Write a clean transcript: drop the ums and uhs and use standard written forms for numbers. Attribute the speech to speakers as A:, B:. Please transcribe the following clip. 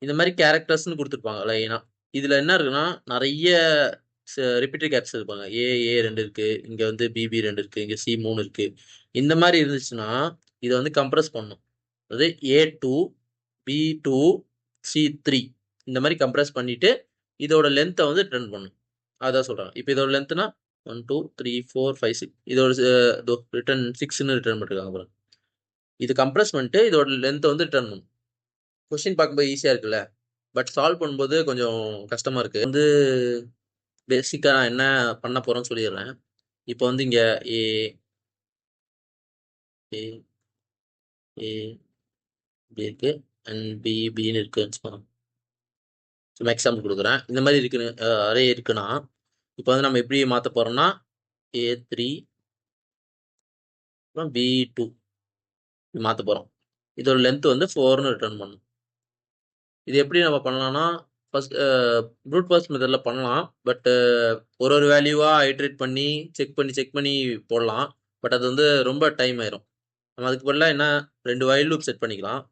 A: இந்த மாதிரி கேரக்டர்ஸ்னு கொடுத்துருப்பாங்க லைனா. இதில் என்ன இருக்குன்னா நிறைய ரிப்பீட்டட் கேரக்டர்ஸ் இருப்பாங்க. ஏ 2 இருக்கு, இங்கே வந்து பிபி 2 இருக்கு, இங்கே C3 இருக்கு. இந்த மாதிரி இருந்துச்சுன்னா இதை வந்து கம்ப்ரஸ் பண்ணும். அதாவது A2 B2 C3 இந்த மாதிரி கம்ப்ரஸ் பண்ணிட்டு இதோட லென்த்தை வந்து ரிட்டர்ன் பண்ணும். அதான் சொல்றாங்க. இப்போ இதோட லென்த்னா 1 2 3 4 5 6 இதோட ரிட்டர்ன் 6ன்னு ரிட்டர்ன் பண்ணிருக்காங்க பாருங்க. இது கம்ப்ரஸ் பண்ணிட்டு இதோட லென்த்தை வந்து ரிட்டர்ன் பண்ணும். கொஸ்டின் பார்க்கும்போது ஈஸியாக இருக்குல்ல, பட் சால்வ் பண்ணும்போது கொஞ்சம் கஷ்டமா இருக்கு. வந்து பேசிக்காக நான் என்ன பண்ண போறேன்னு சொல்லிடுறேன். இப்போ வந்து இங்கே ஏ ஏ ஏ இப்படி இருக்கு அண்ட் பின்னு இருக்குன்னு சொல்லுவாங்க. சும்மா எக்ஸாம்பிள் கொடுக்குறேன். இந்த மாதிரி இருக்குன்னு அரே இருக்குன்னா இப்போ வந்து நம்ம எப்படி மாற்ற போறோம்னா A3 அப்புறம் B2 மாற்ற போகிறோம். இதோட லென்த் வந்து 4ன்னு ரிட்டர்ன் பண்ணும். இது எப்படி நம்ம பண்ணலாம்னா ஃபர்ஸ்ட் ப்ரூட் ஃபோர்ஸ் மெத்தடில் பண்ணலாம். பட் ஒரு வேல்யூவாக ஐட்ரேட் பண்ணி செக் பண்ணி போடலாம். பட் அது வந்து ரொம்ப டைம் ஆயிரும். நம்ம அதுக்கு பதிலாக என்ன 2 வைல் லூப் செட் பண்ணிக்கலாம்.